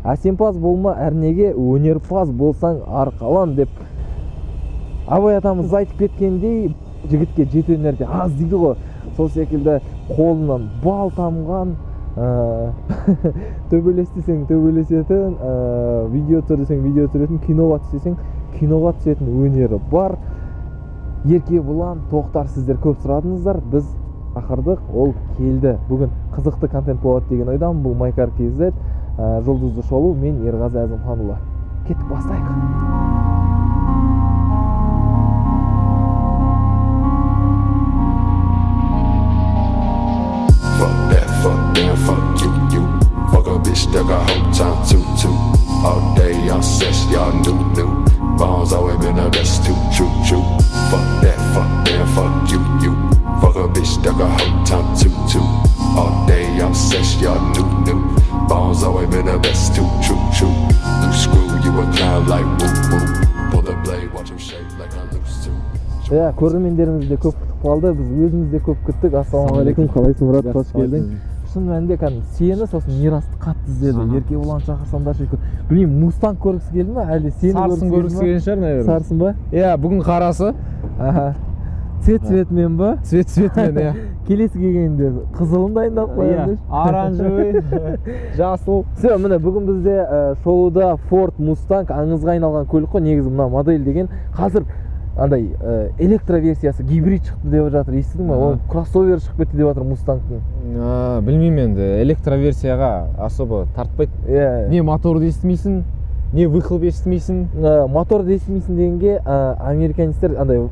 әсемпаз болма, әрнеге өнерпаз болсаң арқалан деп абай атамыз айтып кеткендей, жігітке жеті өнерде аз дейді ғой. Сол секілді қолынан бал тамған, төбелес десең төбелесетін, видео түсірсең видео түсіретін, киноға түсесең киноға түсетін өнері бар. Ерке Бұлан, Тоқтар, сіздер көп сұрадыңыздар, біз ақырдық, ол келді. Бүгін қызықты контент болады деген ойдамын. Бұл Майкар KZ, жұлдызды шолу, мен Ерғазы Әзімханұлы. Кеттік, бастайық. Fuck you. Fuck a bitch that got whole time too. All day on sex, y'all new. Bones always been the best too, true. Fuck that, fuck you. Fuck a bitch that got whole time too. All day on sex, y'all new. Bones always been the best too, true. Loose screw, you a clown like woo. Pull the blade, watch him shake like I loose too. Көрермендеріміз де көп күтіп қалды, біз өзіміз де көп күттік. Ассалаумағалейкум, қалайсың Мұрат, қош келдің. Шын мәнінде сені сосын Мирасты қатты іздеді. Ерке Бұлан шақырсамдаршы. Білмеймін, Мустанг көргісі келді ме, әлде сені көргісі келген шығар, наверное. Сарсын ба? Иә, бүгін қарасы. Цветмен ба? Цветмен, иә. Келесі келгенде қызылын дайындап қоямыз. Оранжевый, жасыл. Все, міне бүгін бізде шоуда Ford Mustang аңызға айналған көлік қой. Негізі мына модель деген қазір андай электроверсиясы, гибрид шықты деп жатыр. Естідің ба? Ол кроссовер шығып кетті деп жатыр Мустангтың. Білмеймін енді, электроверсияға особо тартпайды. Не моторды естімейсің, не выхлоп естімейсің. Моторды естімейсің дегенге американецтер андай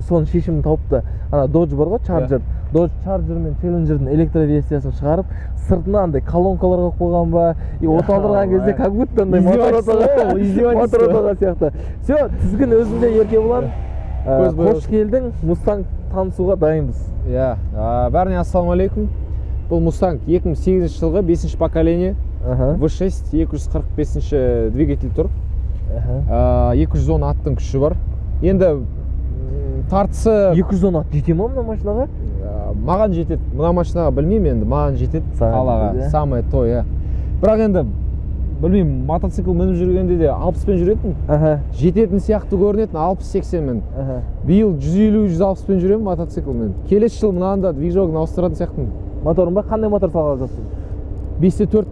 соның шешімін тауыпты. Ана Dodge бар ғой, Charger. Dodge Charger мен Challenger'дың электроверсиясын шығарып, сыртына андай колонкаларға қойған ба, оталдырған кезде как будто андай мотор отаға сияқты. Все, тізгін өзінде Ерке Бұлан. Қош келдің, Mustang танысуға дайынбыз. Иә, бәріне ассалаумалейкум. Бұл Mustang 2008 жылғы 5-ші поколение. V6 245 двигатель тұр. 210 аттың күші бар. Енді тартысы 210 ат жете ма мына машинаға? Маған жетеді. Мына машинаға білмеймін енді, маған жетеді қалаға. Самое то, иә. Бірақ енді білмеймін, мотоцикл мініп жүргенде де 60-пен жүретін. Жететін сияқты көрінетін 60-80-мен. Биыл 150-160-пен жүремін мотоциклмен. Келесі жыл мынанда движогын ауыстыратын сияқтымын. Моторын ба? Қандай мотор салған жатсың? 5-4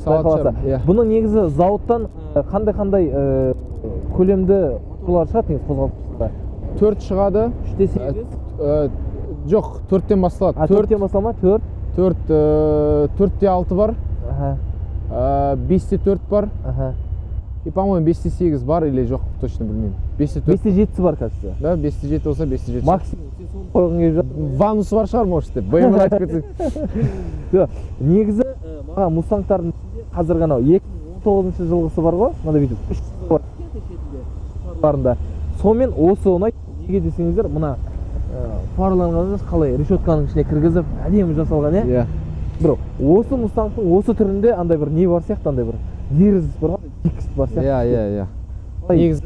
салат. Бұның негізі зауыттан қандай көлемді моторлар шығады негізі қозғалтқышта? 4 шығады. 3-8? Жоқ, 4-тен басталады. 4-тен басталма? 4-те 6 бар. 5-те 4 бар. И, по-моему, 5-те 8 бар или жоқ, точно білмеймін. 5-те 4. 5-те 7 бар, кажется. Да, 5-те 7 болса 5-те 7. Максимум қойғың келіп жатыр. Ванусы бар шығар, может, деп. BMW айтып кетсек. Негізі, маған Мустангтардың қазір ғана 2019 жылғысы бар ғой, мында бүйтіп 3 жылғы бар. Сонымен осы ұнайды. Неге десеңіздер, мына фарланған қалай решетканың ішіне кіргізіп, әдемі жасалған, иә? Бір осы Мустангтың осы түрінде андай бір не бар сияқты, андай бір деріз бар ғой, дикіс бар сияқты. Иә. Негізі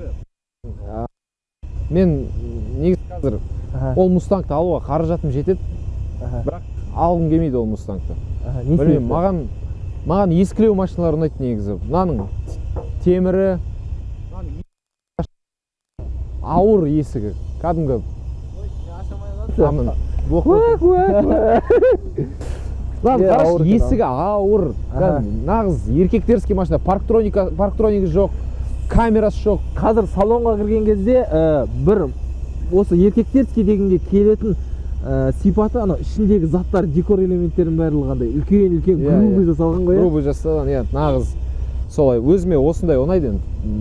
мен негізі қазір ол Мустангты алуға қаражатым жетеді, бірақ алғым келмейді ол Мустангты. Білмеймін, маған ескілеу машиналар ұнайды негізі. Мынаның темірі, ауыр есігі, кәдімгі есігі ауыр, нағыз еркектерский машина, парктроника жоқ, камерасы жоқ. Қазір салонға кірген кезде бір осы еркектерский дегенге келетін сипаты, ана ішіндегі заттар, декор элементтерін бәрілғандай үлкен грубый жасалған ғой. Грубый жасалған, иә, нағыз солай. Өзіме осындай ұнайды.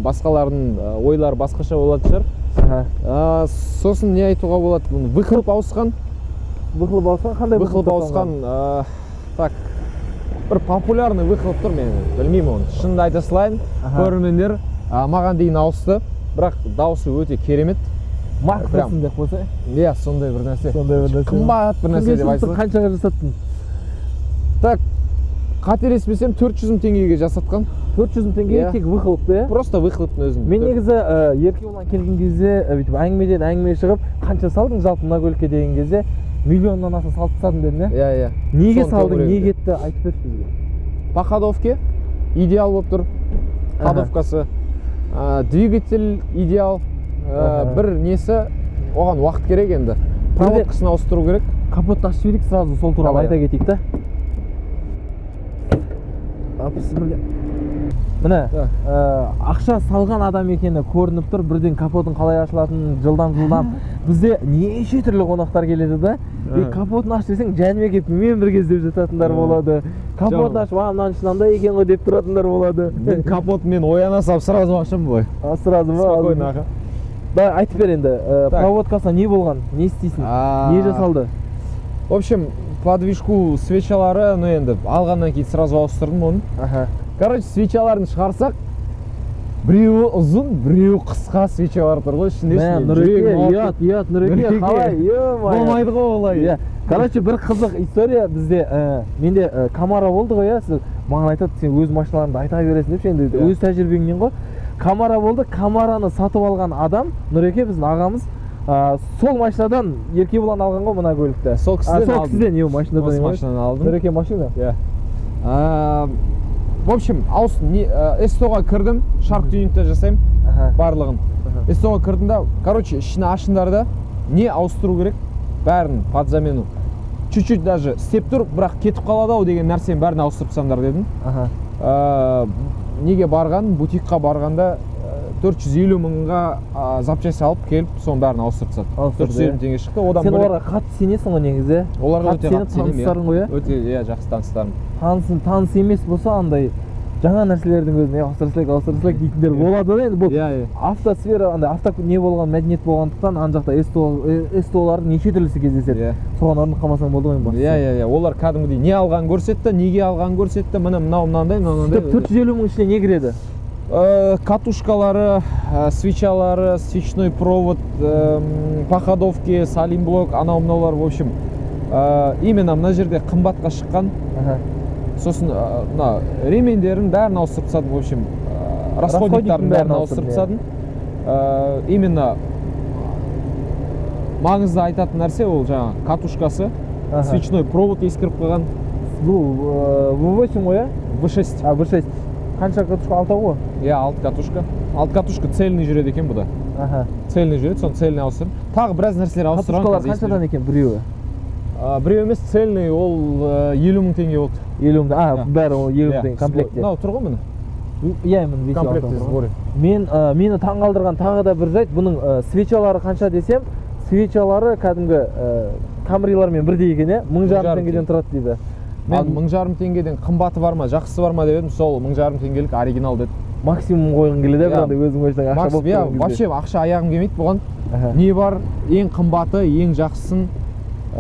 Басқалардың ойлары басқаша болады шығар. Сосын не айтуға болады? Выхлоп ауысқан. Выхлоп ауысқан? Қандай выхлоп ауысқан? Так, бір популярный выхлоп тұр, мен білмеймін оны. Шынында айта салайын, көрермендер маған дейін ауысты, бірақ дауысы өте керемет. Маркасын деп қойса? Иә, сондай бір нәрсе. Қымбат бір нәрсе деп айтсың. Қаншаға жасаттың? Так, қателеспесем 400 000 теңгеге жасатқан. 400 000 теңге тек выхлопты, иә? Просто выхлоптың өзін. Мен негізі Ерке Бұлан келген кезде әңгімеден әңгіме шығып, қанша салдың жалпы мына көлікке деген кезде миллионнан аса салып тастадым дедің, иә? Иә. Неге салдың, не кетті айтып берші бізге. По ходовке идеал болып тұр. Ходовкасы, двигатель идеал. Бір несі, оған уақыт керек енді. Проводкасын ауыстыру керек. Капотты ашып жіберейік, сразу сол туралы айта кетейік та. Міне, ақша салған адам екені көрініп тұр, бірден капотын қалай ашылатынын жылдам. Бізде неше түрлі қонақтар келеді да. Капотын аш десең, Жәнібек келіп мен бір кезде жататындар болады. Капотын ашып, мынаның ішінде екен ғой деп тұратындар болады. Капот мен ояна салып сразу ашам ғой. Сразу ма? Спокойно аға. Да, айтып бер енді, проводкасына не болған, не істейсің, не жасалды? В общем, подвижку свечалары, ну енді алғаннан кейін сразу ауыстырдым оны. Короче, свечаларын шығарсақ, біреуі ұзын, біреуі қысқа свечалар тұр ғой ішінде. Ұят, Нұреке, қалай, болмайды ғой олай. Короче, бір қызық история бізде, менде Камара болды ғой, сіз маған айтады, сен өз машиналарыңды айта бересің деп, енді өз тәжірибеңнен ғой. Камара болды, Камараны сатып алған адам, Нұреке біздің ағамыз, сол машинадан Еркебұлан алған ғой мына көлікті. Сол кісіден не машинадан емес? Машинадан алдым. Нұреке машина? В общем, СТО-ға кірдім, шарк тюнингті жасаймын барлығын. СТО-ға кірдім да, короче, ішіне ашыңдар да, не ауыстыру керек, бәрін под замену. Чуть-чуть даже істеп тұр, бірақ кетіп қалады ау деген нәрсені бәрін ауыстырып тастаңдар дедім. Неге барған, бутикқа барғанда 450 мыңға запчасть алып келіп, соның бәрін ауыстырып тастады. 450 теңге шықты. Сен оларға қатты сенесің ғой негізі? Оларға өте қатты сенемін. Таныстарың ғой, Өте, жақсы таныстарым. Таныс емес болса, андай жаңа нәрселердің өзіне ауыстырсылайк дейтіндер болады да енді. Бұл автосфера, авто не болған, мәдениет болғандықтан, ана жақта СТО-лардың неше түрлісі кездеседі. Соған орнық қалмасаң болды ғой. Олар кәдімгідей не алған көрсетті, неге алған көрсетті, мынандай. 450 мың ішіне не кіреді? Катушкалары, свечалары, свечной провод, по ходовке, салимблок, анау-мынаулар, в общем, именно мына жерде қымбатқа шыққан. Сосын ремендерін бәрін ауыстырып тастадым, в общем, расходниктарын бәрін ауыстырып тастадым. Именно маңызды айтатын нәрсе ол жаңа катушкасы, свечной провод ескіріп қойған. Бұл V8 ғой, V6. V6. Қанша катушка? 6 ғой? 6 катушка. 6 катушка цельный жүреді екен бұда. Цельный жүреді, соны цельный ауыстырдым. Тағы біраз нәрселер ауыстырған. Катушкалар қаншадан екен біреуі? Біреу емес, цельный, ол 50 мың теңге болды. 50 мың, бәрі ол 50 мың теңге комплекте. Мынау тұр ғой міне. Иә, міне комплектте сборы. Мені таңғалдырған тағы да бір жайт, бұның свечалары қанша десем, свечалары кәдімгі Камрилармен бірдей екен, 1500 теңгеден тұрады дейді. Мен 1500 теңгеден қымбаты бар ма, жақсысы бар ма деп едім, сол 1500 теңгелік оригинал деді. Максимум қойғың келеді, бірінде өзің ойшаң ақша болып тұрған кезде. Вообще ақша аяғым келмейді бұған. Не бар, ең қымбаты, ең жақсысын,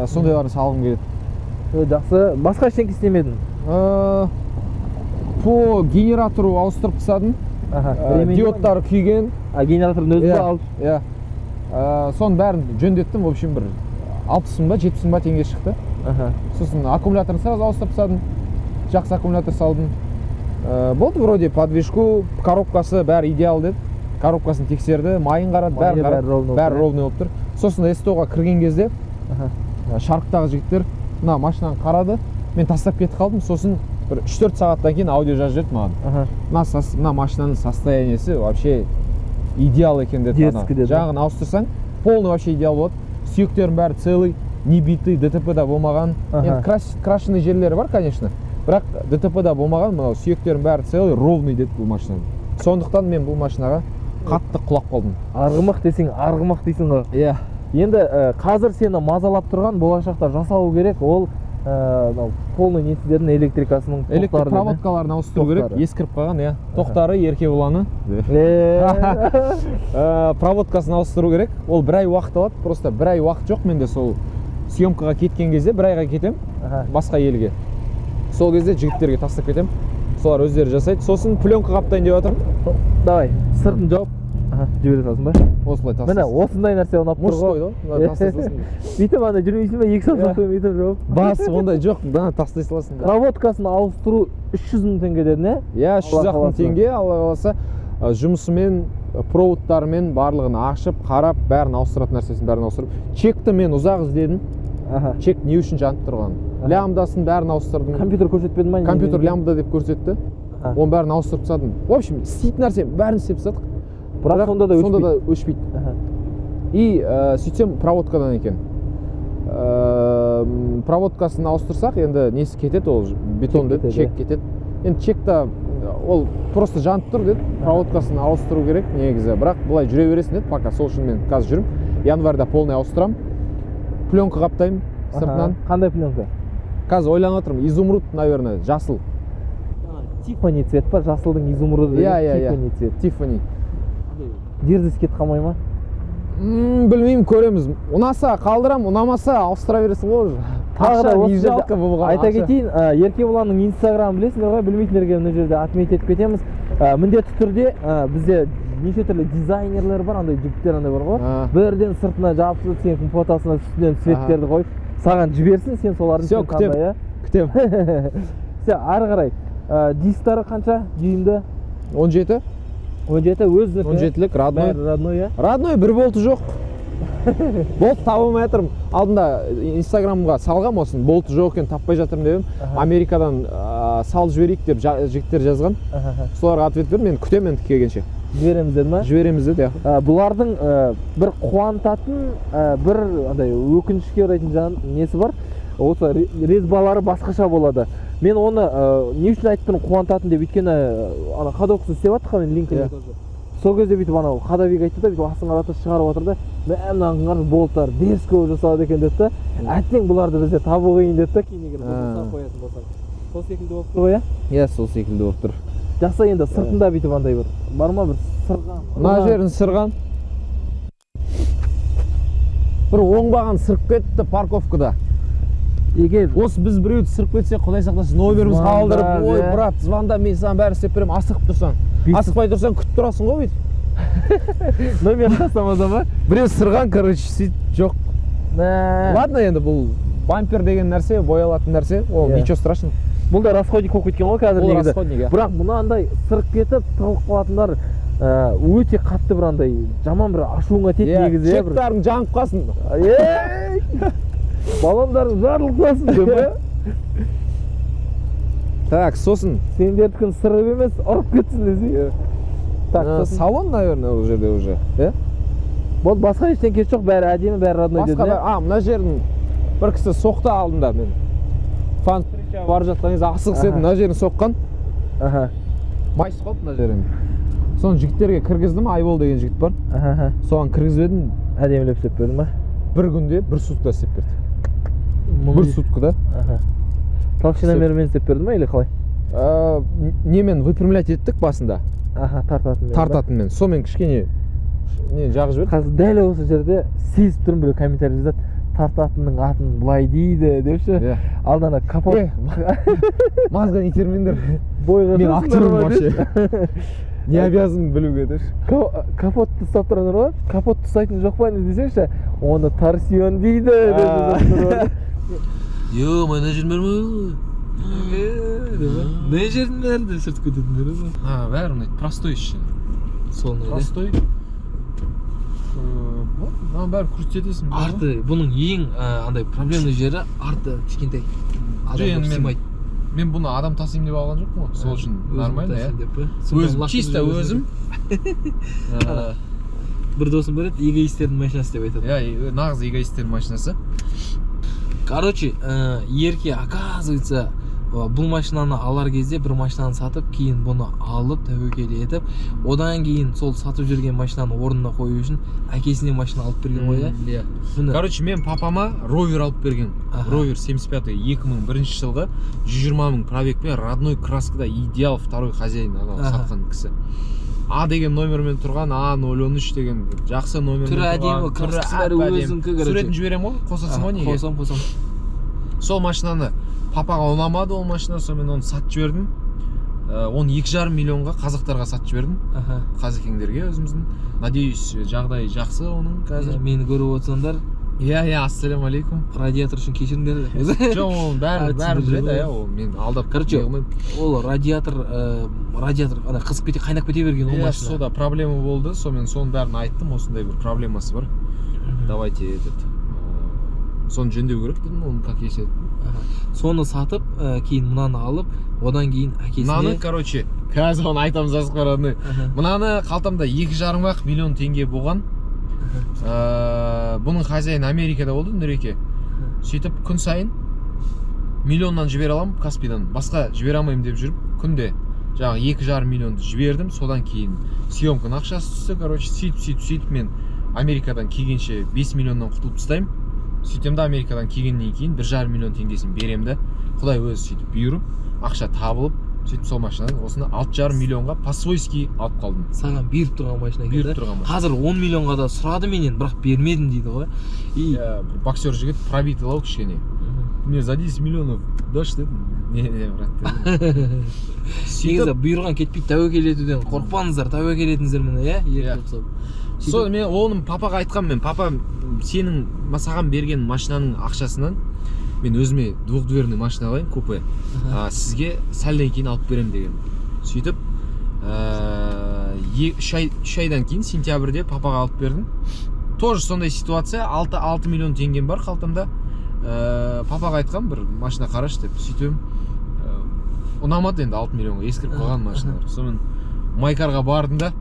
сондайларын салғым келеді. Жақсы. Басқа ештеңке істемедің? По генератору ауыстырып тастадым. Диодтары күйген. Генераторын өзі алып? Соның бәрін жөндеттім, в общем, бір 60 ба, 70 ба теңге шықты. Сосын аккумуляторын сразу ауыстырып тастадым. Жақсы аккумулятор салдым. Болды вроде подвижку, коробкасы бәрі идеал деді. Коробкасын тексерді, майын қарады, бәрі ровный болып тұр. Сосын СТО-ға кірген кезде шарктағы жігіттер мына машинаны қарады. Мен тастап кетіп қалдым. Сосын бір 3-4 сағаттан кейін аудио жазып жіберді маған. Мына машинаның состояниесі вообще идеал екен деді. Жаңағын ауыстырсаң, полный вообще идеал болады. Сүйектердің бәрі целый, не битый, ДТП-да болмаған. Енді крашеный жерлері бар, конечно. Бірақ ДТП-да болмаған, мынау сүйектердің бәрі целый, ровный деді бұл машинаның. Сондықтан мен бұл машинаға қатты құлап қалдым. Арғымақ десең, арғымақ дейсің ғой. Иә. Енді қазір сені мазалап тұрған, болашақта жасалу керек, ол полный несіздердің электрикасының тоқтары. Электр проводкаларын ауыстыру керек, ескіріп қалған, иә. Тоқтары, Еркебұланы. Проводкасын ауыстыру керек. Ол бір ай уақыт алады, просто бір ай уақыт жоқ менде сол съемкаға кеткен кезде, бір айға кетем, басқа елге. Сол кезде жігіттерге тастап кетем. Солар өздері жасайды. Сосын пленка қаптайын деп жатырмын. Давай, сыртын жауып жібере салсын ба? Осылай тастайсың. Міне, осындай нәрсе ұнап тұр ғой. Тастай салсын. Бүйтіп ана жүрмейсің ба? 2 сағат өтіп бүйтіп жауып. Бас ондай жоқ, тастай саласың. Проводкасын ауыстыру 300 мың теңге деді, не? Иә, 300 мың теңге, Алла қаласа, жұмысымен, проводтарымен барлығын ашып, қарап, бәрін ауыстыратын нәрсесін бәрін ауыстырып. Чекті мен ұзақ іздедім. Чек не үшін жанып тұрған? Лямбдасын бәрін ауыстырдым. Компьютер көрсетпеді ма? Компьютер лямбда деп көрсетті. Оның бәрін ауыстырып тастадым. В общем, істейтін нәрсе бәрін істеп тастадық. Бірақ сонда да өшпейді. И сөйтсем проводкадан екен. Проводкасын ауыстырсақ, енді несі кетеді, ол бетон деді, чек кетеді. Енді чекта ол просто жанып тұр деді, проводкасын ауыстыру керек негізі. Бірақ бұлай жүре бересін деді, пока сол үшін мен қазір жүрім. Январьда полный ауыстырам. Пленка қаптаймын сыртынан. Қандай пленка? Қазір ойланып отырмын, изумруд, наверное, жасыл. Тиффани цвет па, жасылдың изумруды. Тиффани цвет. Тиффани. Дерзіс кетіп қалмай ма? Білмеймін, көреміз. Ұнаса қалдырам, ұнамаса ауыстыра бересің ғой уже. Айта кетейін, Еркебұланның инстаграм білесіңдер ғой, білмейтіндерге мына жерде отмет етіп кетеміз. Міндетті түрде бізде неше түрлі дизайнерлер бар, андай жігіттер андай бар ғой. Бірден сыртына жабысып, сенің фотосына үстінен цветтерді қойып, саған жіберсін, сен солардың все, күтем. Все, ары қарай. Дисктары қанша жиынды? 17. 17 өздік. 17-лік, родной. Родной, бір болты жоқ. Болт табылмай жатырмын. Алдында инстаграмға салғам осын, болты жоқ екен, таппай жатырмын дедім. Америкадан салып жіберейік деп жігіттер жазған. Соларға ответ бер, мен күтемін енді келгенше. Жібереміз деді ма? Жібереміз деді. Бұлардың бір қуантатын, бір өкінішке орайтын несі бар. Осы резбалары басқаша болады. Мен оны не үшін айттым қуантатын деп, өйткені ходовкасын істеп жаттық қой, мен линкін. Сол кезде бүйтіп анау ходовик айтты да, бүйтіп астын қарата шығарып отыр да, мынаның қарыз болттар дерзко жасады екен деді да, әттең бұларды бізде табу қиын деді да, кейін егер қойатын болсаң. Сол секілді болып тұр ғой, иә? Иә, сол секілді болып тұр. Жақсы, енді сыртында бүйтіп андай бар ма, бір сырған? Мына жерін сырған. Бір оңбаған сырып кетті парковкада. Егер осы біз біреуді сырып кетсе, құдай сақтасын, номеріміз қалдырып, ой брат, звонда, мен саған бәрі істеп беремін, асығып тұрсаң. Асықпай тұрсаң күтіп тұрасың ғой бүйтіп. Номер тастамаса ма? Біреу сырған, короче, сөйтіп жоқ. Ладно, енді бұл бампер деген нәрсе, боялатын нәрсе, ол ничего страшного. Бұл да расходник болып кеткен ғой қазір негізі. Бұл расходник, иә. Бірақ мынандай сырып кетіп, тығылып қалатындар өте қатты бір андай жаман бір ашуыңа тиеді негізі. Чектарың жанып қалсын. Балондарың жарылып қалсын деп. Так, сосын. Сендердікін сырып емес, ұрып кетсін десең. Так, салон, наверное, ол жерде уже. Болды, басқа ештеңе жоқ, бәрі әдемі, бәрі родной деді. Мына жерін бір кісі соқты алдында мен. Фан бар жатқан кезде асығыс едім, мына жерін соққан. Майыс қалды мына жерін. Соны жігіттерге кіргіздім, Айбол деген жігіт бар. Соған кіргізбедім. Әдемілеп істеп берді ма? Бір күнде бір сутка істеп берді. Бір суткада. Толщиномермен істеп берді ма, или қалай? Немен выпрямлять еттік басында. Тартатынмен. Сонымен кішкене жағы жіберді. Қазір дәл осы жерде сезіп тұрмын, біреу комментарий жазады, тартатынның атын былай дейді депші. Алдана капот. Мазған итермендер. Мен актермін вообще. Не обязан білуге деші. Капотты ұстап тұрғандар ғой, капотты ұстайтын жоқ па не десеңші, оны торсион дейді. Йо, мына жерін берме. Не жерін бәрінде сұртып кететіндер еді. Бәрі ұнайды, простой іші. Простой. Маған бәрі көрсетесің. Арты, бұның ең андай проблемный жері арты кішкентай. Адам сыймайды. Мен бұны адам тасимын деп алған жоқпын ғой, сол үшін нормально, өзім, чисто өзім. Бір досым бар еді, эгоистердің машинасы деп айтады. Иә, нағыз эгоистердің машинасы. Короче, Ерке, оказывается, бұл машинаны алар кезде бір машинаны сатып, кейін бұны алып, тәуекел етіп, одан кейін сол сатып жүрген машинаны орнына қою үшін әкесіне машина алып берген ғой, иә? Короче, мен папама ровер алып берген. Ровер 75-й 2001 жылғы 120 000 пробегпен родной краскада идеал второй хозяин сатқан кісі. А деген номермен тұрған, А013 деген жақсы номермен тұрған. Түрі әдемі, краскасы бәрі өзіңкі. Суретін жіберем ғой, қосасың ғой неге? Қосам. Сол машинаны папаға ұнамады, ол машина, сонымен оны сатып жібердім. Оны 2,5 миллионға қазақтарға сатып жібердім. Қазекеңдерге өзіміздің. Надеюсь, жағдай жақсы оның қазір. Мені көріп отырсаңдар. Иә, ассаляму алейкум. Радиатор үшін кешіріңдер. Жоқ, ол бәрі біледі, ол мен алдап. Короче, ол радиатор қысып кете, қайнап кете берген ол машина. Сода проблема болды, сомен соның бәрін айттым, осындай бір проблемасы бар. Давайте соны жөндеу керек дедім, оны как есть дедім. Соны сатып, кейін мынаны алып, одан кейін әкесіне... Мынаны, короче, қазір оны айтамыз асқараны. Мынаны қалтамда 2,5 миллион теңге болған. Бұның хозяйын Америкада болды, Нұреке. Сөйтіп, күн сайын миллионнан жібере аламын Каспийдан. Басқа жібере алмаймын деп жүріп, күнде жаңағы 2,5 миллионды жібердім. Содан кейін съемканың ақшасы түсті, короче, сөйтіп мен Америкадан келгенше 5 миллионнан құтылып тастаймын. Сөйтем де Америкадан келгеннен кейін 1,5 миллион теңгесін берем де, Құдай өзі сөйтіп бұйырып, ақша табылып, сөйтіп сол машинадан осыны 6,5 миллионға по-свойски алып қалдым. Саған беріп тұрған машина екен. Беріп тұрған машина. Қазір 10 миллионға да сұрады менен, бірақ бермедім дейді ғой. Бір боксер жігіт пробитылау кішкене. Мне за 10 миллионов дашь дедім. Не, брат дедім. Негізі бұйырған кетпейді, тәуекел етуден қорықпаңыздар, тәуекел етіңіздер мені, еріп ұқсап. Сол мен оның папаға айтқам, мен папа сенің саған берген машинаның ақшасынан мен өзіме двухдверный машина алайын, купе. Сізге сәлден кейін алып берем деген. Сөйтіп 3 айдан кейін сентябрьде папаға алып бердім. Тоже сондай ситуация, 6 миллион теңгем бар қалтамда. Папаға айтқам, бір машина қараш деп. Сөйтіп ұнамады енді 6 миллионға, ескіріп қойған машиналар. Сонымен Майкарға бардым да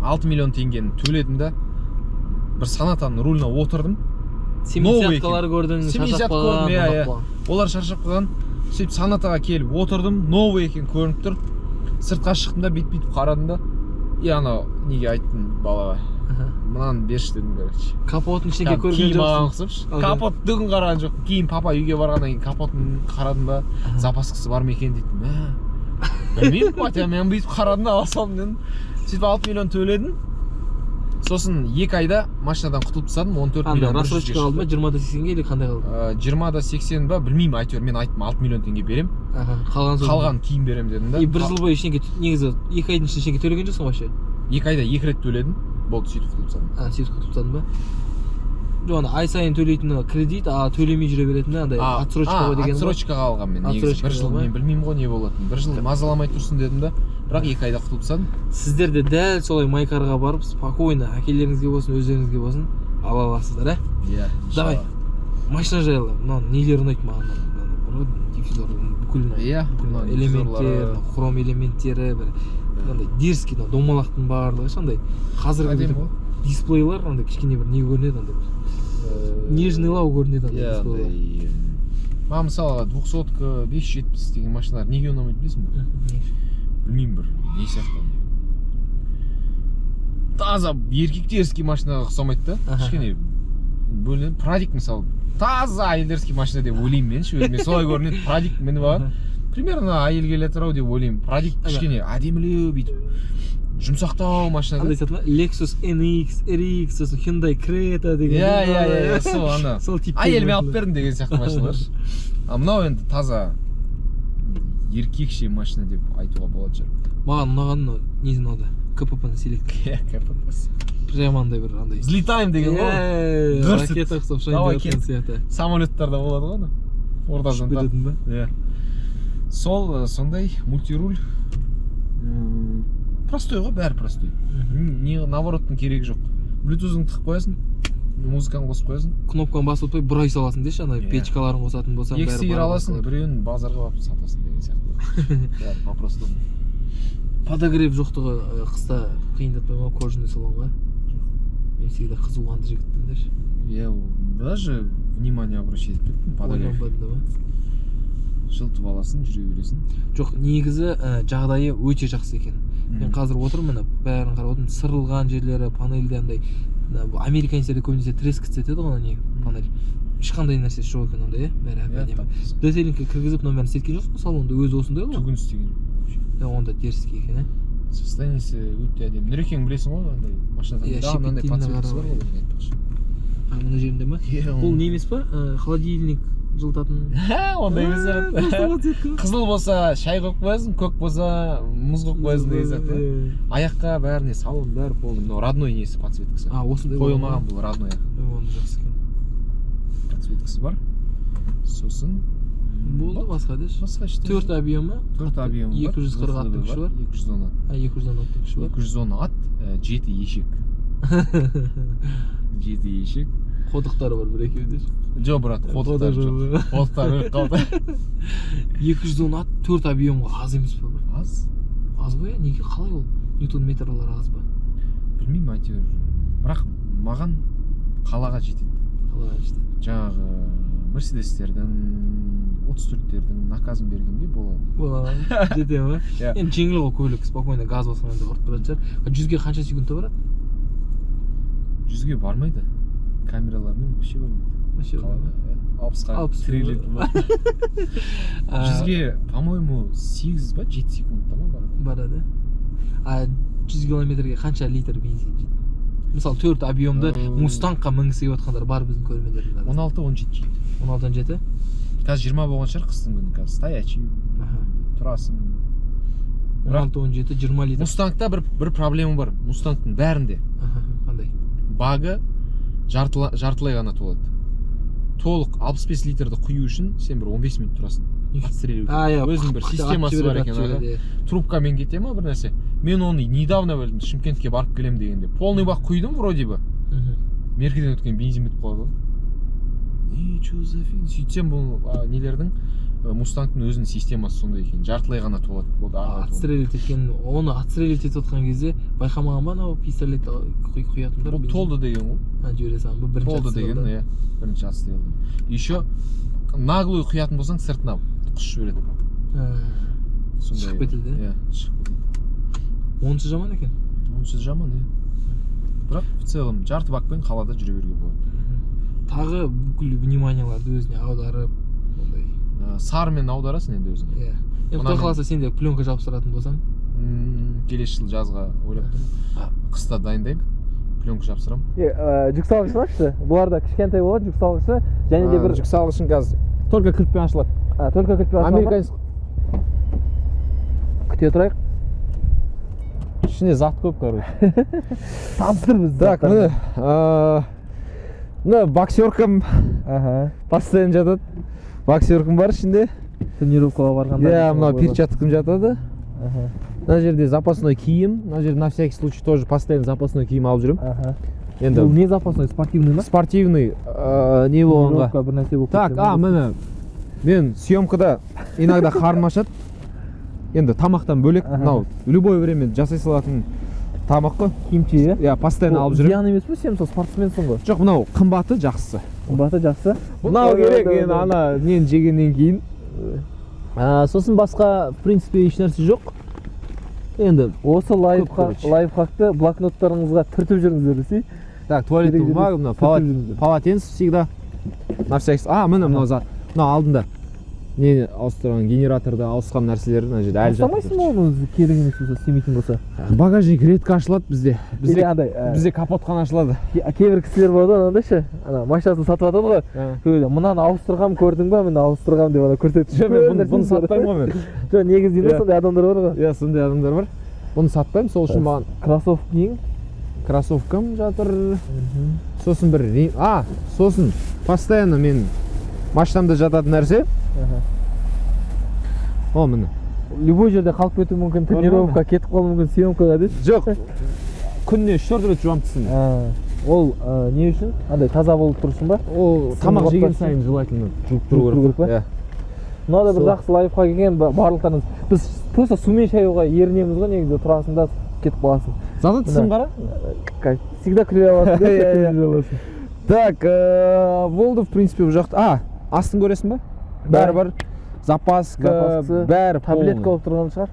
6 миллион теңгені төледім да, бір Сонатаның рулына отырдым. 70-калар көрдің, шаршап қалған. Олар шаршап қалған. Сөйтіп Сонатаға келіп отырдым, новый екен көрініп тұр. Сыртқа шықтым да, бет-бетіп қарадым да. Ана неге айттым балаға. Мынаны берші дедім, короче. Капотын ішіне көрген жоқсың. Капот дүгін қараған жоқ. Кейін папа үйге барғаннан кейін капотын қарадым ба, запаскасы бар ма екен дейтім. Білмеймін, батя, мен бүйтіп қарадым да, алсам дедім. Сөйтіп 6 миллион төледім. Сосын 2 айда машинадан құтылып тастадым, 14 миллион. Рассрочка алды ма, 20-да 80-ге или қандай қалды? 20-да 80 ба, білмеймін, әйтеуір мен айттым 6 миллион теңге берем. Қалған кейін берем дедім да. Бір жыл бойы ішінге, негізі 2 айдың ішінге төлеген жоқсың вообще? 2 айда 2 рет төледім, болды сөйтіп құтылып тастадым. Сөйтіп құтылып тастадың ба? Жоғаны ай сайын төлейтін кредит, төлемей жүре беретін андай отсрочка деген. Отсрочкаға алған мен негізі. Бір жыл мен білмеймін ғой не болатынын. Бір жыл мазаламай тұрсын дедім да, бірақ 2 айда құтылып тастадым. Сіздер де дәл солай Майкарға барып, спокойно әкелеріңізге болсын, өздеріңізге болсын, ала аласыздар, ә? Иә. Давай. Машина жайлы, мынау нелер ұнайды маған? Диффузор, бүкіл элементтер, хром элементтері, бір дерзкий, домалақтың барлығы шандай. Қазіргі дисплейлар андай кішкене бір не көрінеді андай бір. Нежныйлау көрінеді андай дисплейлар. Маған мысалы 200-ка, 570 деген машиналар неге ұнамайды білесің бе? Білмеймін бір, не сияқты. Таза еркектерский машинаға ұқсамайды да. Кішкене бөлінеді. Прадик мысалы. Таза әйелдерский машина деп ойлаймын мен ше. Мен солай көрінеді. Прадик мініп алған. Примерно әйел келетір ау деп ойлаймын. Прадик кішкене әдемілеу бүйтіп. Жұмсақтау машина. Андай сатып, Lexus NX, RX, Hyundai Creta деген. Иә, сол ана. Әйеліме алып бердім деген сияқты машиналар. Мынау енді таза еркекше машина деп айтуға болады шығар. Маған ұнағаны несі ұнады? КПП-ны селектор. Иә, КПП. Прямо андай бір андай. Взлетаем деген ғой. Ракета ұқсап шайын жатқан сияқты. Самолеттарда болады ғой ана. Ордадан да. Иә. Сол сондай мультируль. Простой ғой, бәрі простой. Навороттың керегі жоқ. Bluetooth-ын тығып қоясың, музыканы қосып қоясың. Кнопканы басып отпай бұрай саласың деші, ана печкаларын қосатын болсаң бәрі бар. 2 сиыр аласың, біреуін базарға барып сатасың деген сияқты. Бәрі по-простому. Подогрев жоқтығы қыста қиындатпай ма кожаный салонға? Мен всегда қызуғанды жігіттім деші. Я даже внимание обращать етпеттім подогрев. Жылтып аласың, жүре бересің. Жоқ, негізі жағдайы өте жақсы екен. Мен қазір отырмын, бәрін қарап отырмын, сырылған жерлері, панельде андай американецтерде көбінесе трескаться етеді ғой не панель. Ешқандай нәрсесі жоқ екен онда, бәрі әдемі. Детейлингке кіргізіп номерін істеткен жоқсың, салонда өзі осындай ғой? Түгін істеген жоқ. Онда теріскей екен, состояниесі өте әдемі. Нұрекең білесің ғой, андай машинадан андай подсветкасы бар ғой. Мына жерінде ма? Бұл не емес па? Холодильник жылтатын. Ондай емес. Қызыл болса шай қойып қоясың, көк болса мұз қойып қоясың деген сияқты. Аяққа бәріне салон бәрі болды. Мынау родной несі подсветкасы. Осындай қойылмаған бұл родной аяқ. Оны жақсы екен. Подсветкасы бар. Сосын болды басқа деші. Басқа іште. 4 объемы. 4 объемы бар. 240 аттың күші бар. 210 ат. 210 аттың күші бар. 210 ат, 7 ешек. 7 ешек. Кодуктары бар бир экөөдө. Жо брат, кодуктар жок. Кодуктар өлүп калды. 210 ат 4 объемга аз эмес па бир? Аз. Аз го я? Неге калай ол? Ньютон метрлер аз ба? Билмейм, айтыр. Бирок маган калага жетет. Калай işte. Жаңағы Мерседестердин, 34-тердин наказын бергенде болот. Жете ма? Иә. Эми жеңил го көлүк, спокойно газ басканда урып барат жер. 100ге канча секундта барат? 100ге бармайды. Камералармен вообще бармайды. Вообще Калага 60га 60 триллер бар. 100ге, по-моему, 8 ба 7 секундта ма барат. барады. А 100 километрге канча литр бензин жейт? Мисалы 4 объемды Мустангка мингисе аткандар бар биздин көрмелердин арасында. 16-17 жейт. 16-17? Қазір 20 болған шығар қыстың күні қазір стоячий тұрасың. 16-17 20 литр. Мустангта бір проблема бар. Мустангтың бәрінде Кандай? багы жартылай ғана толады. Толық 65 литрді құю үшін сен бір 15 минут тұрасың. Отстреливать. Өзінің бір системасы бар екен аға. Трубкамен кете ма бір нәрсе. Мен оны недавно білдім, Шымкентке барып келем дегенде. Полный бак құйдым вроде бы. Меркеден өткен бензин бітіп қалды. Чё за фигня? Сөйтсем бұл нелердің Мустангтың өзінің системасы сондай екен. Жартылай ғана толады. Отстрелить еткен, оны отстрелить етіп отқан кезде байқамаған ба анау пистолет құятындар? Бұл толды деген ғой. Жібере салам. Бұл бірінші Толды деген, иә. Бірінші отстрелді. Еще наглый құятын болсаң сыртына құш жібереді. Шығып кетеді. Иә, шығып кетеді. Онысы жаман екен. Онсыз жаман, иә. Бірақ в целом жарты бакпен қалада жүре беруге болады. Тағы бүкіл вниманияларды өзіне аударып, ондай. Сарымен аударасың енді өзіңе. Иә. Енді құдай қаласа сен де пленка жабыстыратын болсаң, келесі жыл жазға ойлап тұрмын. Қыста дайындаймын. Пленка жабыстырамын. Жүк салғышы ашты. Бұларда кішкентай болады жүк салғышы, және де бір жүк салғышың қазір только кілтпен ашылады. Только кілтпен ашылады. Американец күте тұрайық. ішінде зат көп, короче. Таныстыр бізді. Так, мына боксеркам постоянно жатады. Боксеркам бар ішінде. Тренировкаға барғанда. Иә, мына перчаткам жатады. Мына жерде запасной киім. Мына жерде на всякий случай тоже постоянно запасной киім алып жүрем. Енді бұл не запасной? Спортивный ма? Спортивный не болғанға. Бір нәрсе болып Так, міне мен съемкада иногда қарным ашады. Енді тамақтан бөлек, мынау любой время жасай салатын тамақ қой. Кимчи, иә? Иә, постоянно алып жүрем. Зиян емес пе, сен сол спортсменсің ғой? Жоқ, мынау қымбаты жақсы. Қымбаты жақсы. Мынау керек, енді ана нені жегеннен кейін. Сосын басқа, в принципе, еш нәрсе жоқ. Енді осы лайфхакты блокноттарыңызға түртіп жүріңіздер десей. Так, туалетный бумага, мына полотенце всегда. На всякий. Міне мынау зат. Мынау алдында. Не ауыстырған генераторда ауысқан нәрселер мына жерде әлі жатыр. Ұстамайсың ба оны керек емес болса, істемейтін болса? Багажник реткі ашылады бізде. Бізде капот қана ашылады. Кейбір кісілер болады анандайшы, ана машинасын сатып жатады ғой. Мынаны ауыстырғам көрдің ба, мен ауыстырғам деп ана көрсетіп. Жоқ, мен бұны сатпаймын ғой мен. Жоқ, негізінде сондай адамдар бар ғой. Иә, сондай адамдар бар. Бұны сатпаймын, сол үшін маған кроссовка киің. Кроссовкам жатыр. Сосын бір сосын постоянно мен машинамда жататын нәрсе. О, міне. Любой жерде қалып кетуі мүмкін, тренировка кетіп қалуы мүмкін, съемкаға дейсіз? Жоқ. Күніне 4 рет жуамын тісін. Ол не үшін? Андай таза болып тұрсын ба? Ол тамақ жеген сайын желательно жуып тұру керек па? Мынада бір жақсы лайфхак екен, барлықтарыңыз. Біз просто сумен шаюға ерінеміз ғой, негізі тұрасында кетіп қаласың. Зато тісім қара? Всегда күле аласың. Так, болды в принципе бұл жақта. Астын көресің ба? Бәрі бар. Запаска, бәрі таблетка болып тұрған шығар?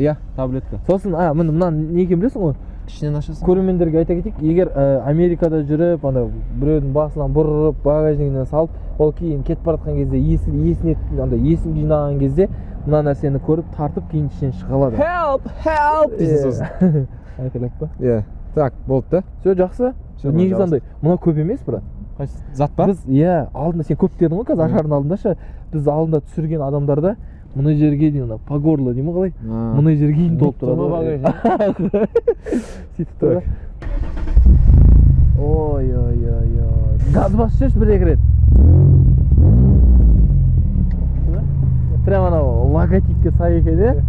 Иә, таблетка. Сосын, мынаны не екен білесің ғой? Ішінен ашасың. Көрермендерге айта кетейік, егер Америкада жүріп, біреудің басынан бұрып, багажнигінен салып, ол кейін кетіп баратқан кезде есін жинаған кезде мына нәрсені көріп, тартып кейін ішінен шыға алады. Help дейсің сосын. Айқайлап па? Иә. Так, болды да. Все жақсы. Негізі андай, мына көп емес, брат. Зат па? Біз, алдында сен көп дедің ғой, қазір ашардың алдындашы. Біз алдында түсірген адамдарда мұны жерге дейін, по горло деймін қалай? Мұны жерге дейін толып тұрады. Сөйтіп тұрады. Ой. Газ басшы бір-екі рет. Прямо анау логотипке сай екен, е?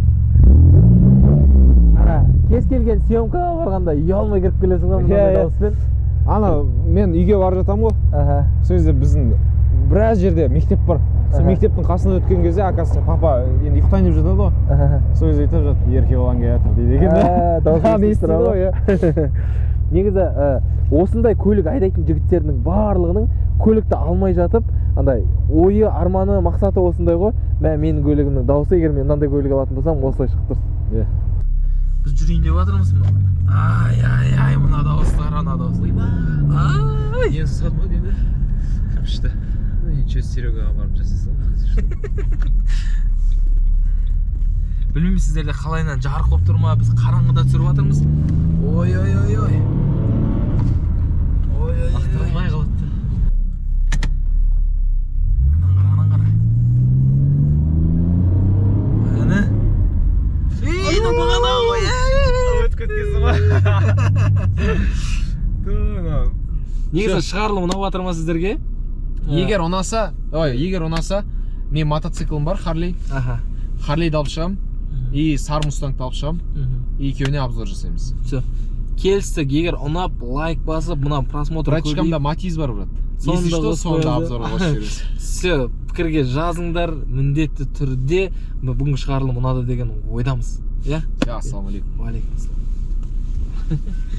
Кез келген съемкаға барғанда ұялмай кіріп келесің ба мұндай дауыспен? Ана, мен үйге барып жатамын ғой. сол кезде біздің біраз жерде мектеп бар. Сол мектептің қасынан өткен кезде оказывается папа енді ұйықтайын деп жатады ғой. Сол кезде айтып жатыр, ерке болған келатыр дейді екен да. Дауыс естіді ғой. Негізі осындай көлік айдайтын жігіттердің барлығының көлікті алмай жатып, андай ойы, арманы, мақсаты осындай ғой. Менің көлігімнің дауысы, егер мен мынандай көлік алатын болсам, осылай шығып тұрсын. Біз жүрейін деп жатырмыз мына. Ай, мына дауысты қара, мына дауысты. Ай, Ең сағат ма дейді? Кірпішті. Ничего, Серегаға барып жасайсың. Білмеймін сіздерде қалайынан жарық болып тұр ма? Біз қараңғыда түсіріп жатырмыз. Ой. Ақтарылмай қалады. Анан қара. Әні. Ейді бағана ғой. Өтіп кеткенсің ғой. Негізі шығарылым ұнап жатыр ма сіздерге? Егер ұнаса, мен мотоциклім бар, Harley. Harley'ді алып шығам, и сары Mustang'ды алып шығам, екеуіне обзор жасаймыз. Все. Келістік, егер ұнап, лайк басып, мына просмотр көбейіп. Братчикамда Матиз бар, брат. Если что, сонда обзорға қосып жібересіз. Все, пікірге жазыңдар, міндетті түрде бүгінгі шығарылым ұнады деген ойдамыз. Иә? Ассалаумағалейкум. Уағалейкум ассалам.